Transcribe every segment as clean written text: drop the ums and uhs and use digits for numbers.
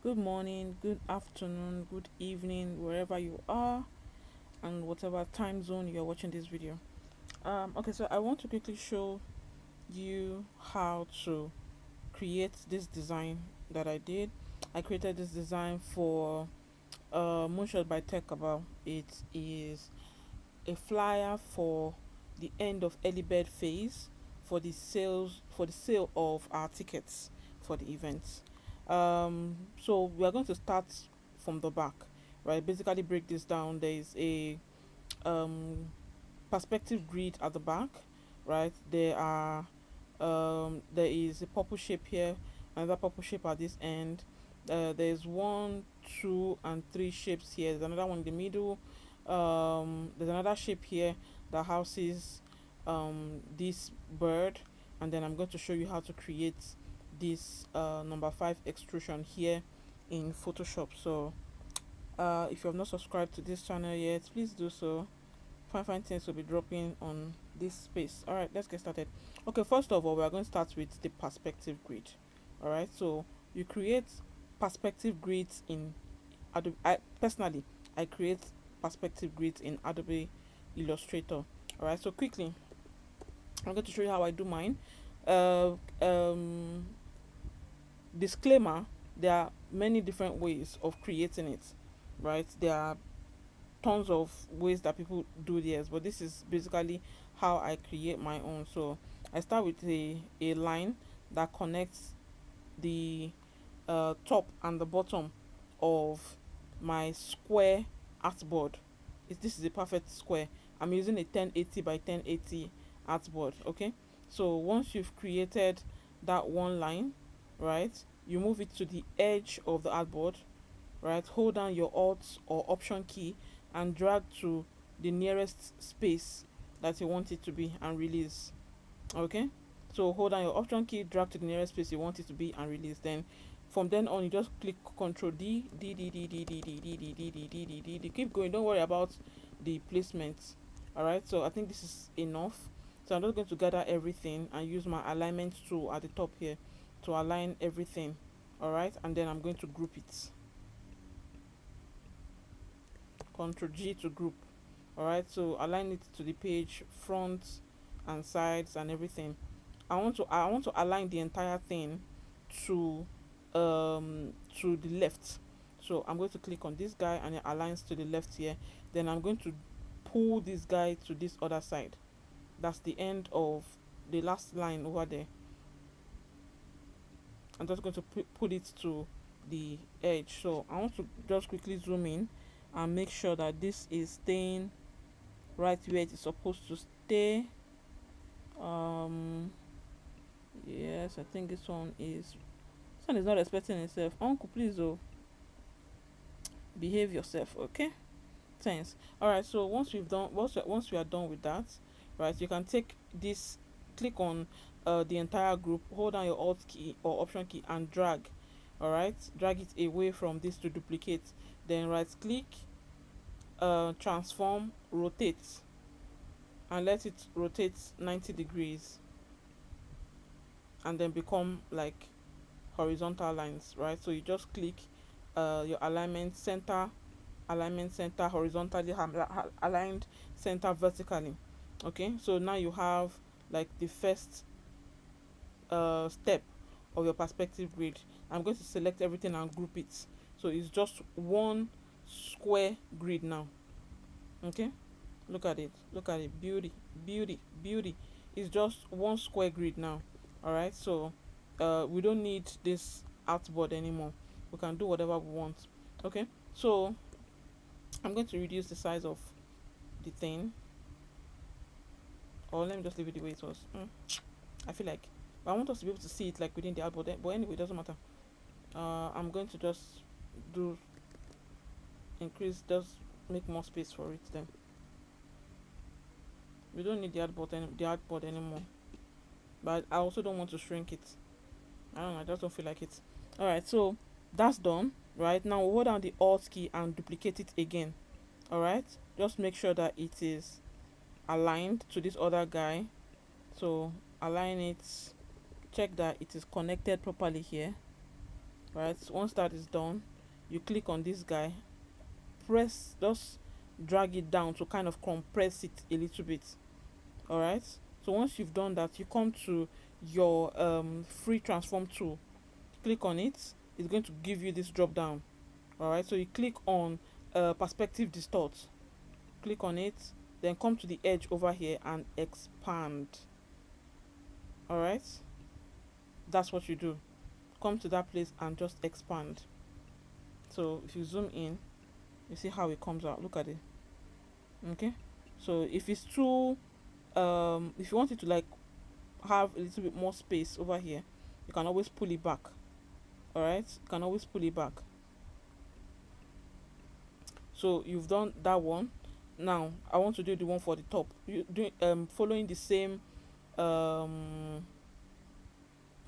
Good morning, good afternoon, good evening, wherever you are, and whatever time zone you're watching this video. Okay, so I want to quickly show you how to create this design that I did. I created this design for Moonshot by About. It is a flyer for the end of early bird phase for the sale of our tickets for the events. So we are going to start from the back, right? Basically, break this down. There is a um, perspective grid at the back, right? There is a purple shape here, another purple shape at this end. There's one, two, and three shapes here. There's another one in the middle. There's another shape here that houses this bird, and then I'm going to show you how to create this number 5 extrusion here in Photoshop. So if you have not subscribed to this channel yet, please do so. Fine things will be dropping on this space. All right, let's get started. Okay, first of all, we are going to start with the perspective grid. All right, so you create perspective grids in Adobe. I create perspective grids in Adobe Illustrator. All right, so quickly I'm going to show you how I do mine. uh, um, Disclaimer: there are many different ways of creating it, right? There are tons of ways that people do theirs, but this is basically how I create my own. So I start with a line that connects the top and the bottom of my square artboard. This is a perfect square. I'm using a 1080 by 1080 artboard. Okay, so once you've created that one line, right, you move it to the edge of the artboard, right? Hold down your alt or option key and drag to the nearest space that you want it to be and release. Okay, so hold down your option key, drag to the nearest space you want it to be and release. Then from then on, you just click Control D, D, D, D, D, D, D, D, D, D, D, D, D, D, D. Keep going. Don't worry about the placement. All right. So I think this is enough. So I'm just going to gather everything and use my alignment tool at the top here to align everything. All right, and then I'm going to group it. Control G to group. All right. So align it to the page, front and sides and everything. I want to align the entire thing to the left. So I'm going to click on this guy and it aligns to the left here. Then I'm going to pull this guy to this other side. That's the end of the last line over there. I'm just going to put it to the edge. So I want to just quickly zoom in and make sure that this is staying right where it is supposed to stay. um yes, I think this one is not respecting itself. Uncle, please, oh, behave yourself, okay? Thanks. All right. So once we are done with that, right, you can take this, click on the entire group, hold down your alt key or option key and drag. All right, drag it away from this to duplicate. Then right click, transform, rotate, and let it rotate 90 degrees, and then become like horizontal lines, right? So you just click your alignment center horizontally, aligned center vertically. Okay, so now you have like the first step of your perspective grid. I'm going to select everything and group it, so it's just one square grid now. Okay, look at it, beauty, beauty, beauty. It's just one square grid now. All right, so we don't need this artboard anymore. We can do whatever we want. Okay, so I'm going to reduce the size of the thing, or let me just leave it the way it was. I feel like, but I want us to be able to see it like within the artboard. But anyway, it doesn't matter. I'm going to just do increase, just make more space for it. Then we don't need the artboard anymore. But I also don't want to shrink it. I don't know. I just don't feel like it. All right, so that's done. Right now, we'll hold down the Alt key and duplicate it again. All right, just make sure that it is aligned to this other guy. So align it, check that it is connected properly here. Right, once that is done, you click on this guy, press, just drag it down to kind of compress it a little bit. All right, so once you've done that, you come to your free transform tool, click on it. It's going to give you this drop down. All right, so you click on perspective distort, click on it, then come to the edge over here and expand. All right, that's what you do. Come to that place and just expand. So if you zoom in, you see how it comes out. Look at it. Okay, so if it's too if you want it to like have a little bit more space over here, you can always pull it back. All right, you can always pull it back. So you've done that one. Now I want to do the one for the top. You do following the same um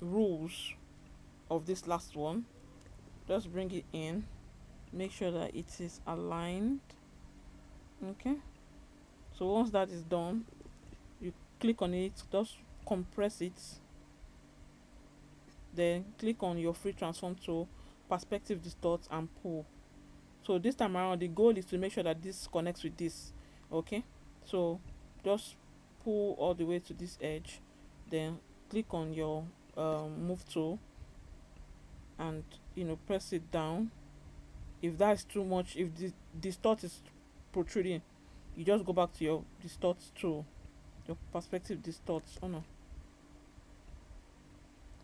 rules of this last one. Just bring it in, make sure that it is aligned. Okay, so once that is done, you click on it, just compress it, then click on your free transform tool, perspective distort, and pull. So this time around, the goal is to make sure that this connects with this. Okay, so just pull all the way to this edge, then click on your move tool, and press it down. If that's too much, if the distort is protruding, you just go back to your distort tool, your perspective distort, oh no,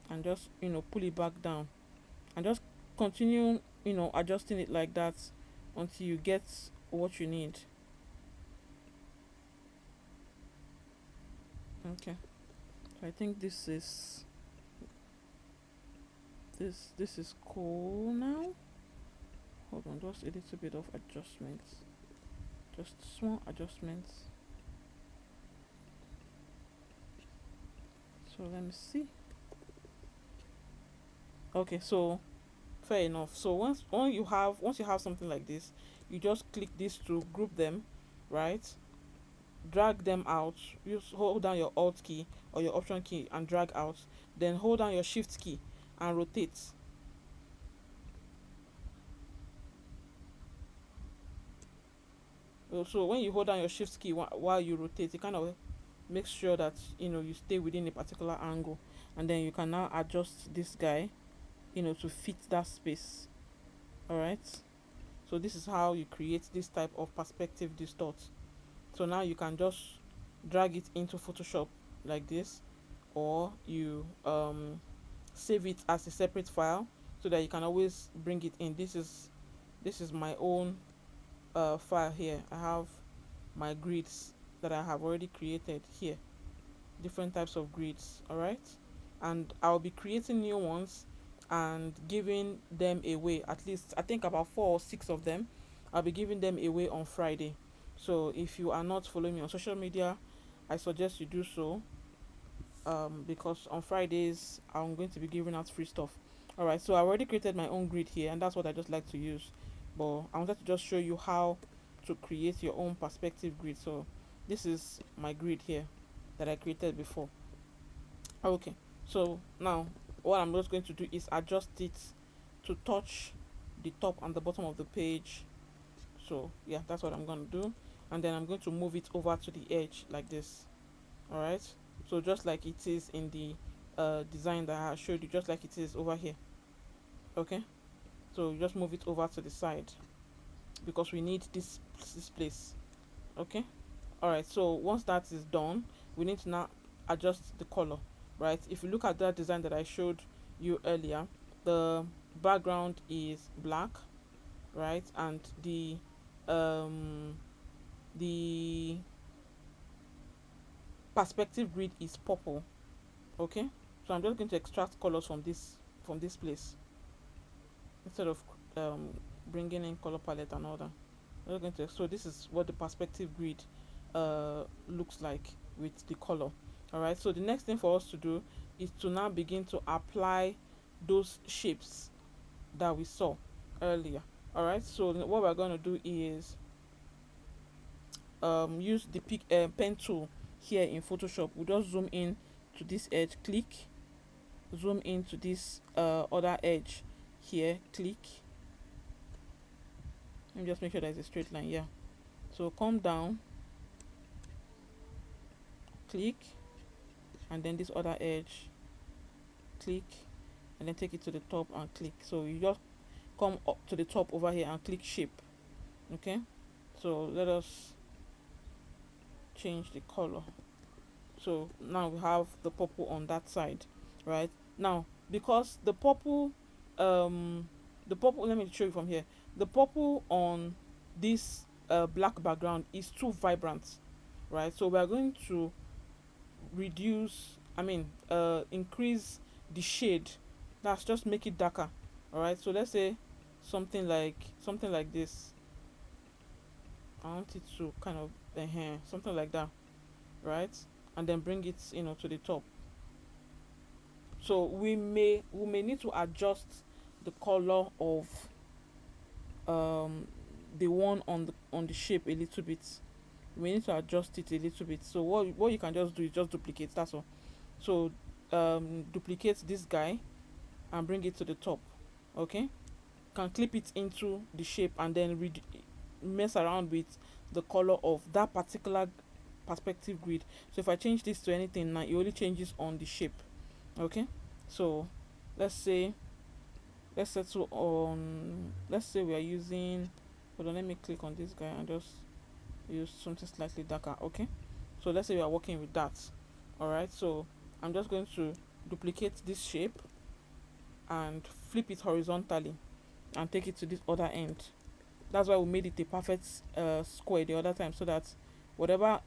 and just pull it back down, and just continue adjusting it like that until you get what you need. Okay, so I think this is cool now. Hold on, just a little bit of adjustments, just small adjustments. So let me see. Okay, so fair enough. So once you have something like this, you just click these to group them, right? Drag them out. You hold down your alt key or your option key and drag out, then hold down your shift key and rotate. So when you hold down your shift key while you rotate, it kind of makes sure that you stay within a particular angle, and then you can now adjust this guy to fit that space. All right, so this is how you create this type of perspective distort. So now you can just drag it into Photoshop like this, or you save it as a separate file so that you can always bring it in. This is my own file here. I have my grids that I have already created here, different types of grids. All right, and I'll be creating new ones and giving them away, at least I think about 4 or 6 of them. I'll be giving them away on Friday. So if you are not following me on social media, I suggest you do so, because on Fridays I'm going to be giving out free stuff. All right, so I already created my own grid here, and that's what I just like to use, but I wanted to just show you how to create your own perspective grid. So this is my grid here that I created before. Okay, so now what I'm just going to do is adjust it to touch the top and the bottom of the page. So yeah, that's what I'm going to do, and then I'm going to move it over to the edge like this. All right, so just like it is in the design that I showed you, just like it is over here. Okay, so just move it over to the side because we need this place. Okay, all right, so once that is done, we need to now adjust the color. Right, if you look at that design that I showed you earlier, the background is black, right, and the perspective grid is purple. Okay, so I'm just going to extract colors from this place instead of bringing in color palette and all that. I'm going to, so this is what the perspective grid looks like with the color. All right, so the next thing for us to do is to now begin to apply those shapes that we saw earlier. All right, so what we're going to do is use the pen tool here in Photoshop. We just zoom in to this edge, click, zoom into this other edge here, click. Let me just make sure there's a straight line. Yeah, so come down, click, and then this other edge, click, and then take it to the top and click. So you just come up to the top over here and click shape. Okay, so let us change the color. So now we have the purple on that side, right? Now because the purple, let me show you from here. The purple on this black background is too vibrant, right? So we are going to reduce, increase the shade. That's just make it darker. All right, so let's say something like this. I want it to kind of something like that, right? And then bring it, to the top. So we may need to adjust the color of the one on the shape a little bit. We need to adjust it a little bit. So what you can just do is just duplicate. That's all. So duplicate this guy and bring it to the top. Okay, can clip it into the shape and then mess around with the color of that particular perspective grid. So if I change this to anything now, it only changes on the shape. Okay, so let's say let's settle on, let's say we are using, hold on, let me click on this guy and just use something slightly darker. Okay, so let's say we are working with that. All right, so I'm just going to duplicate this shape and flip it horizontally and take it to this other end. That's why we made it a perfect square the other time, so that whatever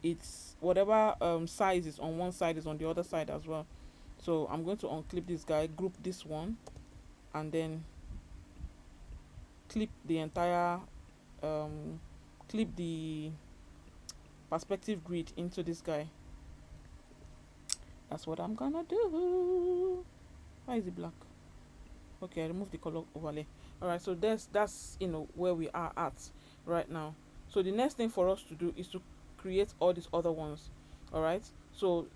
size is on one side is on the other side as well. So I'm going to unclip this guy, group this one, and then clip the entire clip the perspective grid into this guy. That's what I'm gonna do. Why is it black? Okay, I remove the color overlay. All right, so that's where we are at right now. So the next thing for us to do is to create all these other ones. All right, so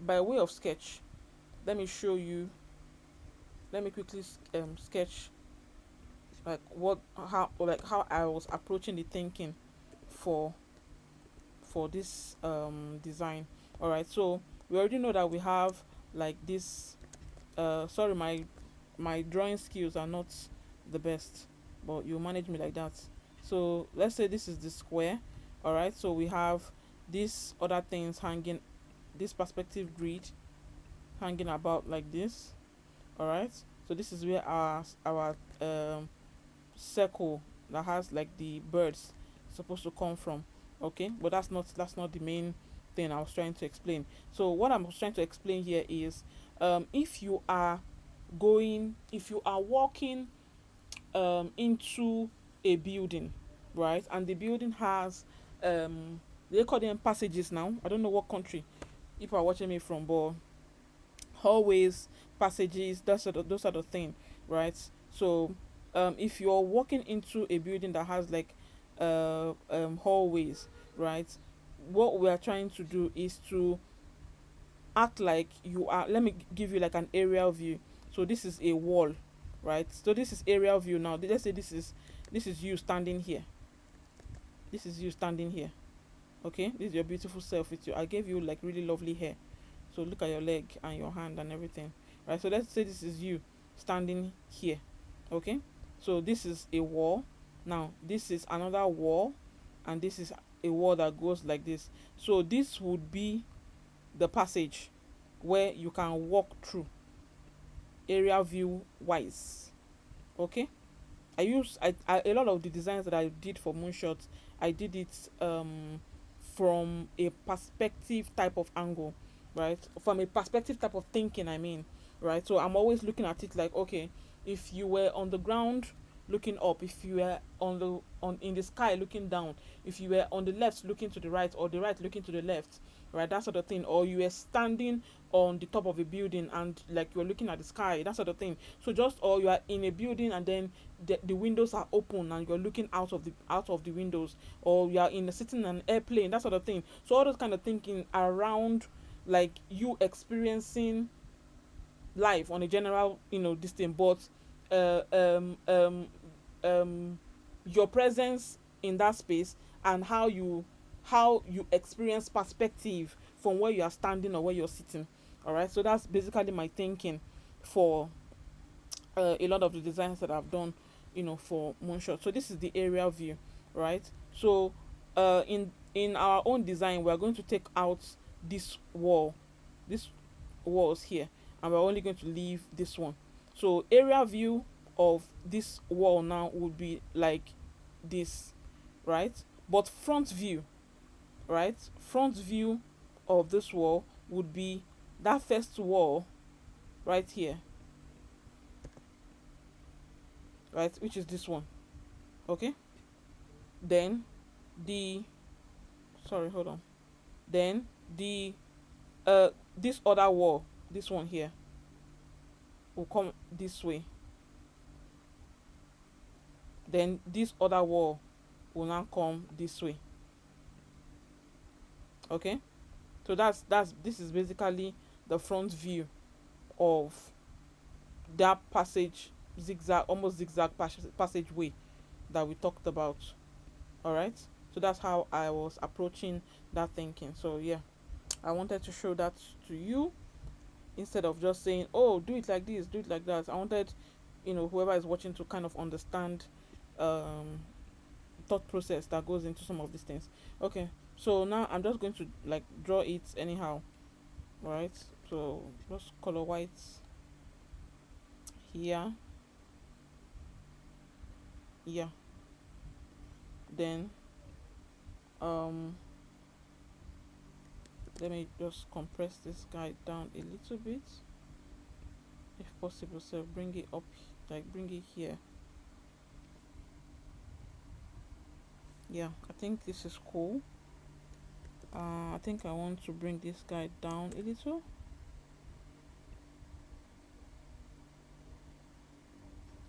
by way of sketch, let me show you, let me quickly sketch like how I was approaching the thinking for this design. All right, so we already know that we have like this sorry, my drawing skills are not the best, but you manage me like that. So let's say this is the square. All right, so we have these other things hanging, this perspective grid hanging about like this. All right, so this is where our circle that has like the birds supposed to come from. Okay, but that's not the main thing I was trying to explain. So what I was trying to explain here is if you are walking into a building, right, and the building has they call them passages now. I don't know what country people are watching me from, but hallways, passages, those sort of thing, right? So if you're walking into a building that has like hallways, right, what we are trying to do is to act like you are, let me give you like an aerial view. So this is a wall, right? So this is aerial view. Now let's say this is you standing here. This is you standing here. Okay, this is your beautiful self with you. I gave you like really lovely hair, so look at your leg and your hand and everything, right? So let's say this is you standing here. Okay, so this is a wall. Now this is another wall, and this is a wall that goes like this. So this would be the passage where you can walk through, area view wise. Okay, a lot of the designs that I did for Moonshot, I did it from a perspective type of angle, right? From a perspective type of thinking, I mean, right? So I'm always looking at it like, okay, if you were on the ground looking up, if you were on in the sky looking down, if you were on the left looking to the right, or the right looking to the left, right, that sort of thing, or you were standing on the top of a building and like you're looking at the sky, that sort of thing. So just, or you are in a building and then the windows are open and you're looking out of the windows, or you are sitting in an airplane, that sort of thing. So all those kind of thinking around like you experiencing life on a general this thing, but uh, um, um, um, your presence in that space, and how you experience perspective from where you are standing or where you're sitting. All right, so that's basically my thinking for a lot of the designs that I've done, for Moonshot. So this is the aerial view, right? So in our own design, we are going to take out this wall, this walls here, and we're only going to leave this one. So area view of this wall now would be like this, right? But front view, right? Front view of this wall would be that first wall right here, right? Which is this one. Okay? Then the sorry, hold on. Then the this other wall, this one here, will come this way. Then this other wall will now come this way. Okay, so that's this is basically the front view of that passage, zigzag, almost zigzag passageway that we talked about. All right, so that's how I was approaching that thinking. So yeah, I wanted to show that to you instead of just saying, oh, do it like this, do it like that. I wanted, whoever is watching to kind of understand um thought process that goes into some of these things. Okay, so now I'm just going to like draw it anyhow. All right, so just color white here. Yeah, then um let me just compress this guy down a little bit if possible, so bring it up, like bring it here. Yeah, I think this is cool. I think I want to bring this guy down a little.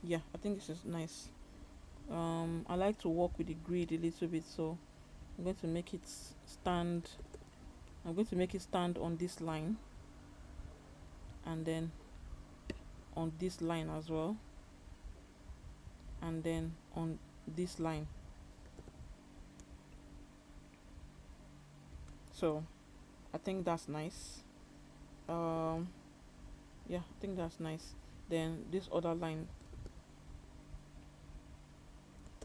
Yeah, I think this is nice. I like to work with the grid a little bit, so I'm going to make it stand. I'm going to make it stand on this line, and then on this line as well, and then on this line. So I think that's nice. um yeah, I think that's nice. Then this other line,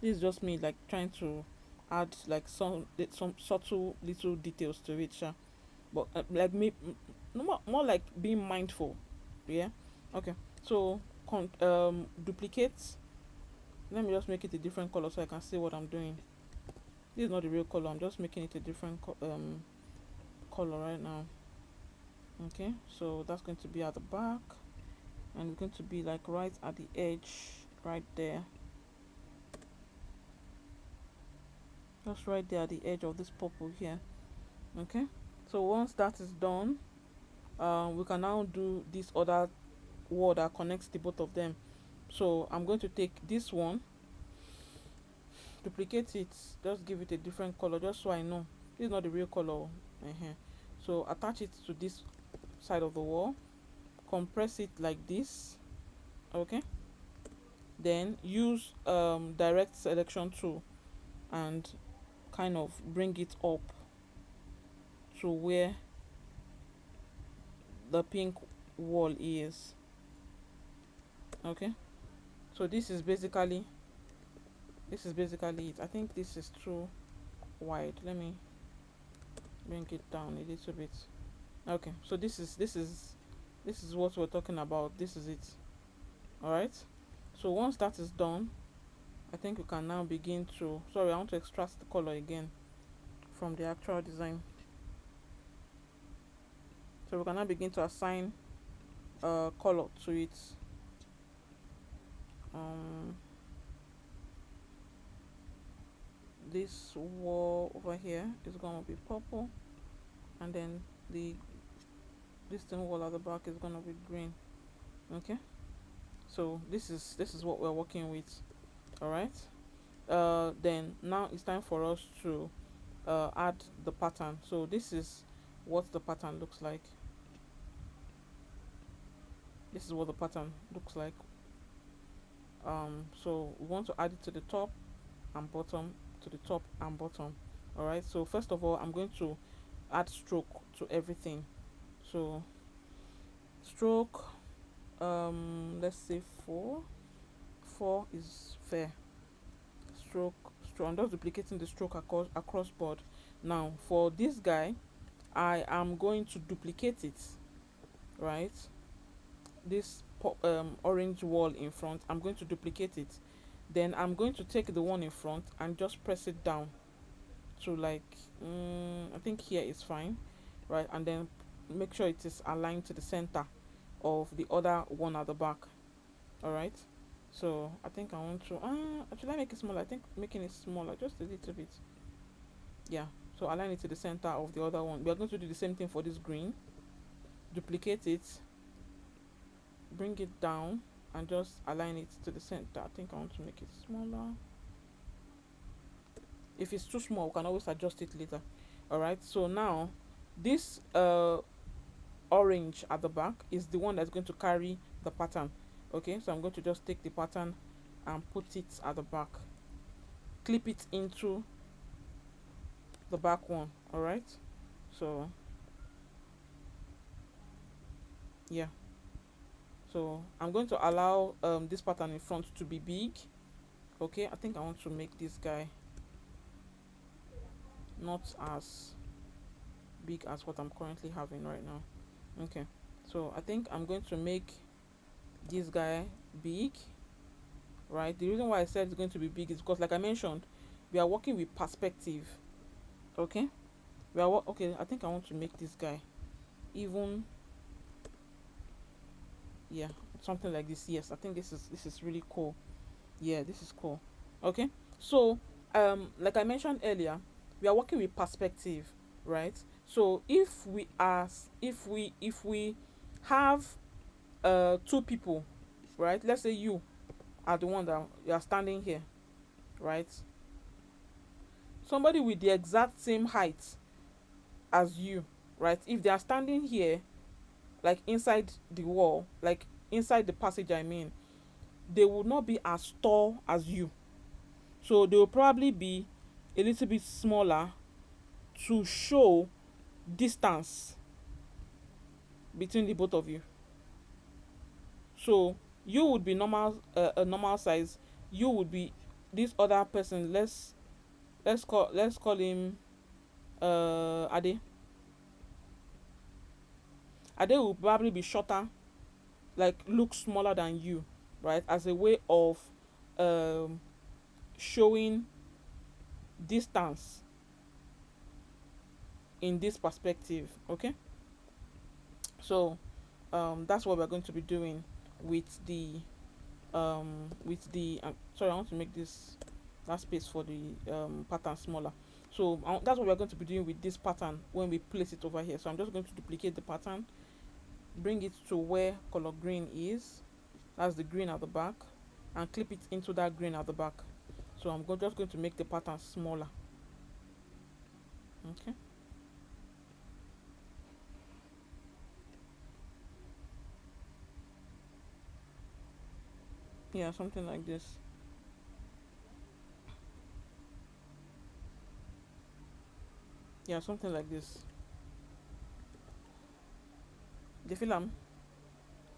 this is just me like trying to add like some subtle little details to it, sha. But like me, more like being mindful. Yeah. Okay, so duplicate. Let me just make it a different color so I can see what I'm doing. This is not the real color, I'm just making it a different color right now. Okay, so that's going to be at the back, and it's going to be like right at the edge, right there, just right there at the edge of this purple here. Okay, so once that is done, we can now do this other wall that connects the both of them. So I'm going to take this one, duplicate it, just give it a different color, just so I know this is not the real color. So attach it to this side of the wall, compress it like this. Okay, then use direct selection tool and kind of bring it up to where the pink wall is. Okay, so this is basically it. I think this is too wide. Let me bring it down a little bit. Okay, so this is what we're talking about. This is it. All right, so once that is done, I think we can now begin to, sorry, I want to extract the color again from the actual design. So we can now begin to assign color to it. This wall over here is going to be purple, and then this thing wall at the back is going to be green. Okay, so this is what we're working with. All right, then now it's time for us to add the pattern. So this is what the pattern looks like. This is what the pattern looks like. So we want to add it to the top and bottom, to the top and bottom. All right, so first of all I'm going to add stroke to everything. So stroke, let's say 4 is fair. Stroke, I'm just duplicating the stroke across board. Now for this guy I am going to duplicate it, right? This orange wall in front, I'm going to duplicate it. Then I'm going to take the one in front and just press it down to like, I think here is fine, right? And then make sure it is aligned to the center of the other one at the back. All right, so I think I want to actually I make it smaller. I think making it smaller just a little bit. Yeah, so align it to the center of the other one. We are going to do the same thing for this green. Duplicate it, bring it down, and just align it to the center. I think I want to make it smaller. If it's too small we can always adjust it later. All right, so now this orange at the back is the one that's going to carry the pattern. Okay, so I'm going to just take the pattern and put it at the back, clip it into the back one. All right, so yeah, so I'm going to allow this pattern in front to be big. Okay, I think I want to make this guy not as big as what I'm currently having right now. Okay, so I think I'm going to make this guy big, right? The reason why I said it's going to be big is because, like I mentioned, we are working with perspective. Okay, okay. I think I want to make this guy even, yeah, something like this. Yes, I think this is really cool. Yeah, this is cool. Okay, so like I mentioned earlier, we are working with perspective, right? So if we have two people, right? Let's say you are the one that you are standing here, right? Somebody with the exact same height as you, right? If they are standing here, like inside the wall, like inside the passage, I mean, they will not be as tall as you. So they will probably be a little bit smaller to show distance between the both of you. So you would be normal, a normal size. You would be this other person. Let's call him Ade. Ade will probably be shorter, like look smaller than you, right? As a way of um showing distance in this perspective. Okay, so that's what we're going to be doing with the sorry, I want to make this that space for the pattern smaller. So that's what we're going to be doing with this pattern when we place it over here. So I'm just going to duplicate the pattern, bring it to where color green is, that's the green at the back, and clip it into that green at the back. So I'm just going to make the pattern smaller. Okay, yeah, something like this. Yeah, something like this. The film,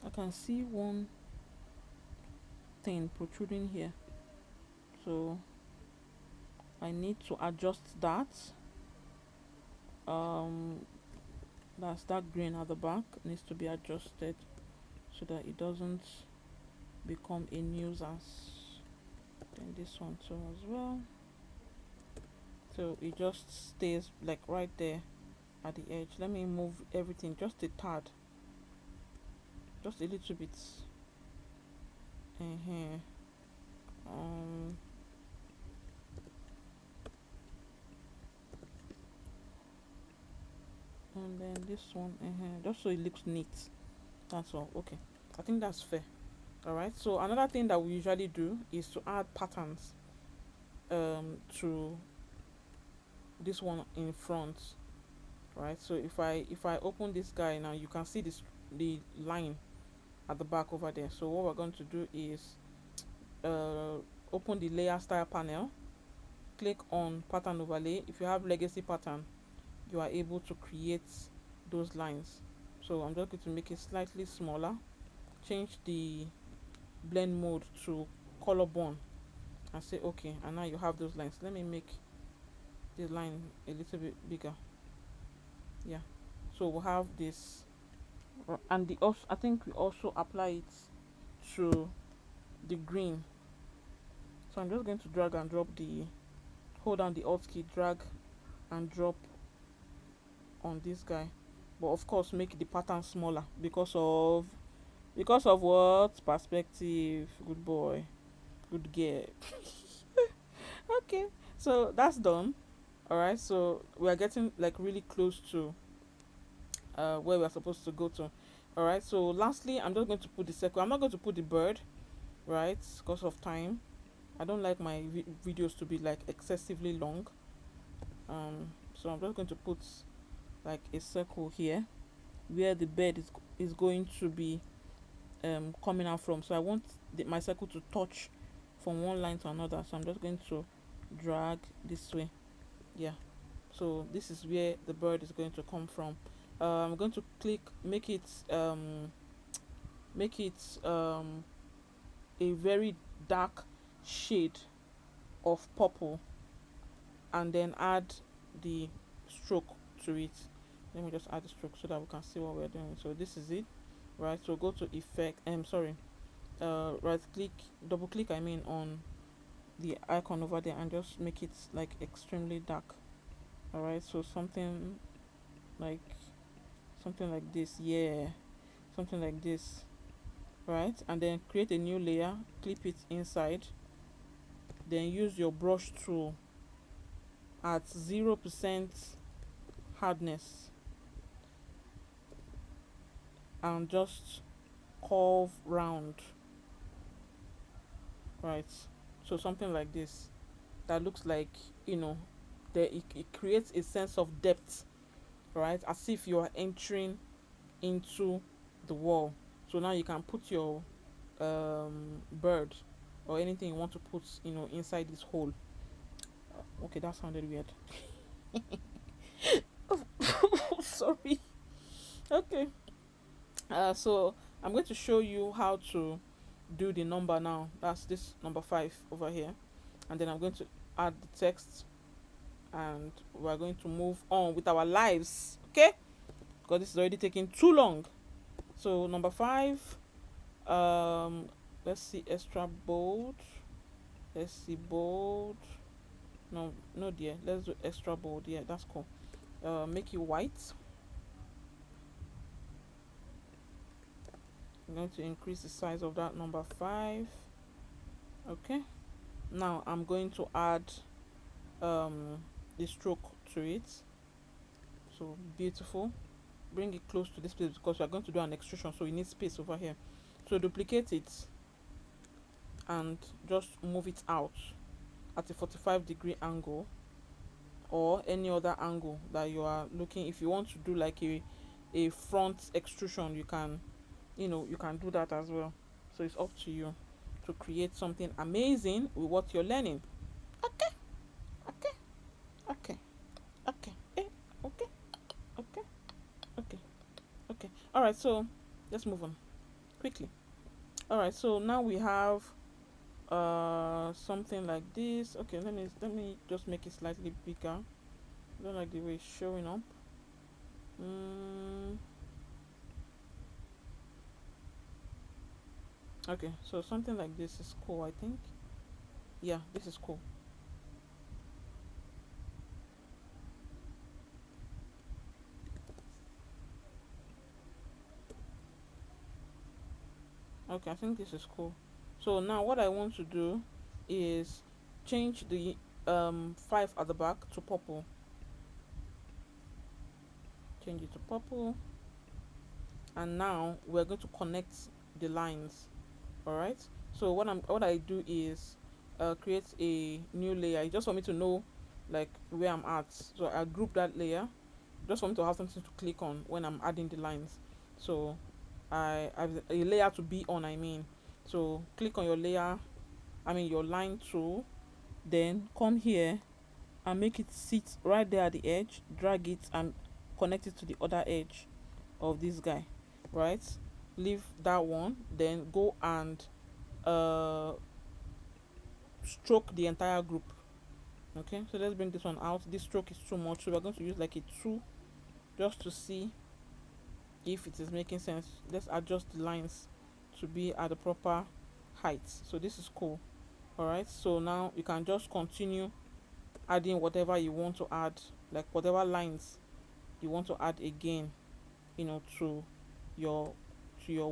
I can see one thing protruding here, so I need to adjust that. um that's that green at the back needs to be adjusted so that it doesn't become a nuisance. Then this one too as well, so it just stays like right there at the edge. Let me move everything just a tad, just a little bit. uh um and then this one, just so it looks neat. That's all. Okay, I think that's fair. All right, so another thing that we usually do is to add patterns to this one in front, right? So if I open this guy now, you can see the line at the back over there. So what we're going to do is uh, open the layer style panel, click on pattern overlay. If you have legacy pattern, you are able to create those lines. So I'm just going to make it slightly smaller, change the blend mode to color bond, and say okay, and now you have those lines. Let me make the line a little bit bigger. Yeah, so we'll have this, and the also I think we also apply it to the green. So I'm just going to drag and drop the, hold down the alt key, drag and drop on this guy, but of course make the pattern smaller because of what? Perspective. Good boy, good girl. Okay, so that's done. All right, so we are getting like really close to where we're supposed to go to. All right, so lastly I'm just going to put the circle. I'm not going to put the bird, right, because of time. I don't like my videos to be like excessively long. So I'm just going to put like a circle here where the bird is going to be coming out from. So I want my circle to touch from one line to another, so I'm just going to drag this way. Yeah, so this is where the bird is going to come from. I'm going to click, make it a very dark shade of purple, and then add the stroke to it. Let me just add the stroke so that we can see what we're doing. So this is it, right? So go to effect, sorry, right click, double click I mean on the icon over there, and just make it like extremely dark. All right, so like something like this, yeah, something like this, right? And then create a new layer, clip it inside, then use your brush tool at 0% hardness and just curve round, right? So something like this that looks like, you know, it creates a sense of depth, right, as if you are entering into the wall. So now you can put your bird or anything you want to put, inside this hole. Okay, that sounded weird. Sorry. Okay, so I'm going to show you how to do the number now. That's this number 5 over here, and then I'm going to add the text, and we're going to move on with our lives, okay, because this is already taking too long. So number 5, let's see, extra bold, let's see, bold, no dear, let's do extra bold. Yeah, that's cool. Make it white. I'm going to increase the size of that number 5. Okay, now I'm going to add the stroke to it. So beautiful, bring it close to this place because we're going to do an extrusion, so you need space over here. So duplicate it and just move it out at a 45-degree angle, or any other angle that you are looking. If you want to do like a front extrusion, you can, you can do that as well. So it's up to you to create something amazing with what you're learning. Okay, okay, okay, okay, okay, okay, okay, okay. All right, so let's move on quickly. All right, so now we have something like this. Okay, let me just make it slightly bigger. I don't like the way it's showing up. Okay, so something like this is cool, I think. Yeah, this is cool. Okay, I think this is cool. So now what I want to do is change the 5 at the back to purple. Change it to purple, and now we're going to connect the lines. All right, so what I do is create a new layer just for me to know like where I'm at. So I group that layer just for me to have something to click on when I'm adding the lines. So I have a layer to be on, I mean. So click on your layer, your line tool, then come here and make it sit right there at the edge, drag it and connect it to the other edge of this guy, right? Leave that one, then go and uh stroke the entire group. Okay, so let's bring this one out. This stroke is too much, so we're going to use like a 2 just to see if it is making sense. Let's adjust the lines to be at the proper height. So this is cool. All right, so now you can just continue adding whatever you want to add, like whatever lines you want to add again, to your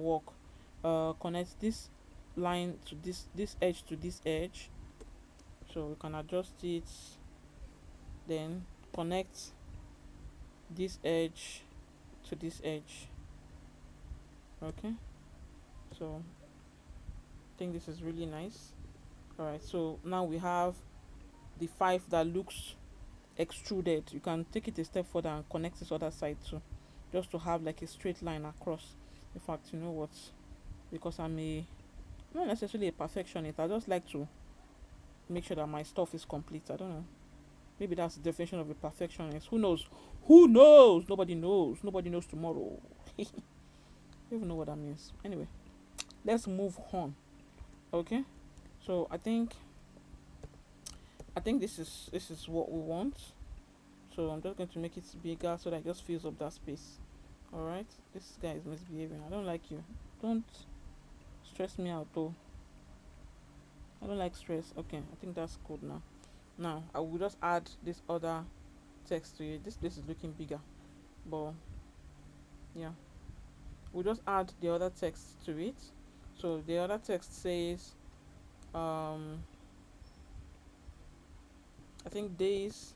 work. Connect this line to this edge to this edge, so we can adjust it, then connect this edge to this edge. Okay, so I think this is really nice. All right, so now we have the 5 that looks extruded. You can take it a step further and connect this other side too, just to have like a straight line across. In fact, you know what, because I'm not necessarily a perfectionist, I just like to make sure that my stuff is complete. I don't know, maybe that's the definition of a perfectionist. Who knows, nobody knows tomorrow. I don't even know what that means. Anyway, let's move on. Okay, so I think this is what we want. So I'm just going to make it bigger so that it just fills up that space. All right, this guy is misbehaving. I don't like you. Don't stress me out though. I don't like stress. Okay, I think that's good now. Now I will just add this other text to it. This place is looking bigger, but yeah, we'll just add the other text to it. So the other text says, I think days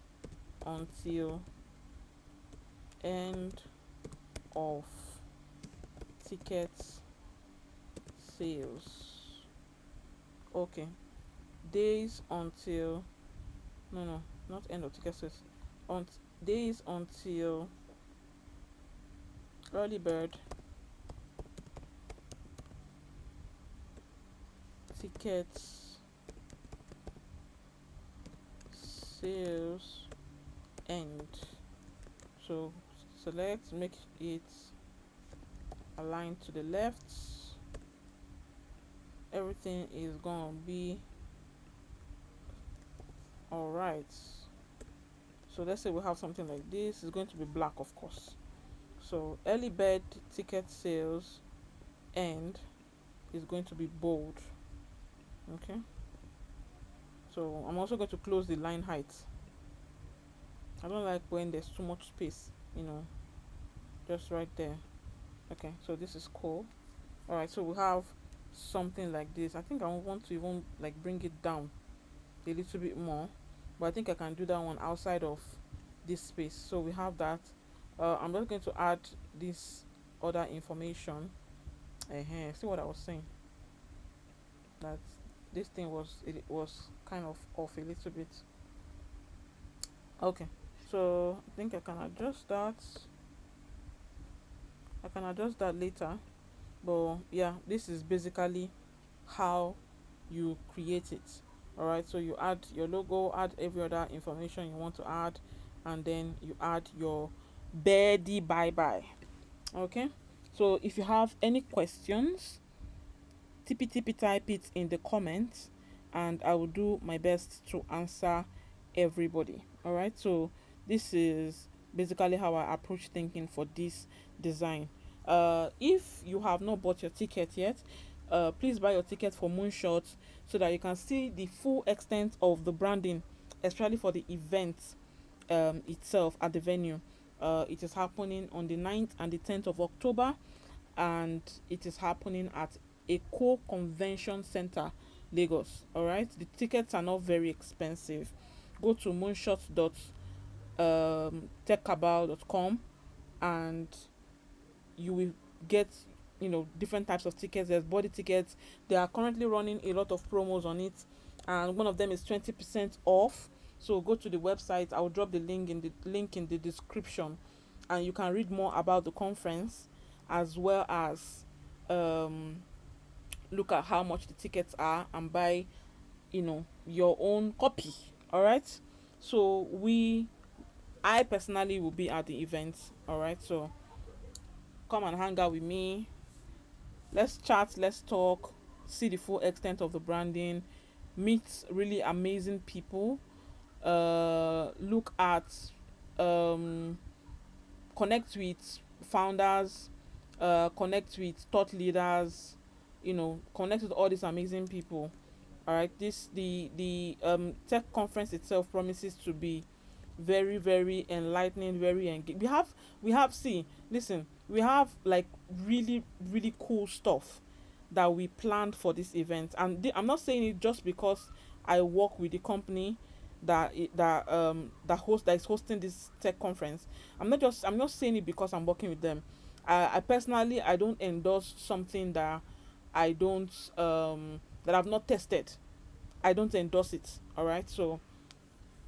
until end of ticket sales. Okay, days until, no, not end of ticket sales, on days until early bird tickets sales end. So select, make it aligned to the left. Everything is gonna be all right. So let's say we have something like this. It's going to be black, of course. So early bird ticket sales end is going to be bold. Okay, so I'm also going to close the line height. I don't like when there's too much space, just right there. Okay, so this is cool. All right, so we have something like this. I think I want to even like bring it down a little bit more, but I think I can do that one outside of this space. So we have that. I'm just going to add this other information. See what I was saying, that this thing was kind of off a little bit. Okay, so I think I can adjust that later, but yeah, this is basically how you create it. All right, so you add your logo, add every other information you want to add, and then you add your birdie bye bye. Okay, so if you have any questions, tippy type it in the comments, and I will do my best to answer everybody. All right, so this is basically how I approach thinking for this design. If you have not bought your ticket yet, please buy your ticket for Moonshot so that you can see the full extent of the branding, especially for the event itself at the venue. It is happening on the 9th and the 10th of October, and it is happening at Eco Convention Center, Lagos. All right, the tickets are not very expensive. Go to moonshot.techcabal.com and you will get different types of tickets. There's body tickets. They are currently running a lot of promos on it, and one of them is 20% off. So go to the website. I'll drop the link in the description, and you can read more about the conference, as well as look at how much the tickets are and buy your own copy. All right. So I personally will be at the event. All right. So come and hang out with me. Let's chat. Let's talk. See the full extent of the branding. Meet really amazing people. Look at um connect with founders, connect with thought leaders, connect with all these amazing people. All right, the tech conference itself promises to be very very enlightening, very we have see listen, we have like really really cool stuff that we planned for this event, and I'm not saying it just because I work with the company that is hosting this tech conference. I'm not saying it because I'm working with them. I personally, I don't endorse something I don't that I've not tested. I don't endorse it. All right, so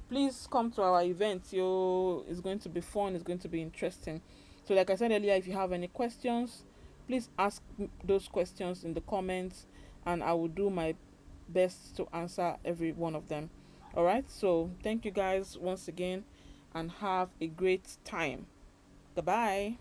please come to our event. Yo, it's going to be fun. It's going to be interesting. So, like I said earlier, if you have any questions, please ask those questions in the comments, and I will do my best to answer every one of them. All right. So, thank you guys once again, and have a great time. Goodbye.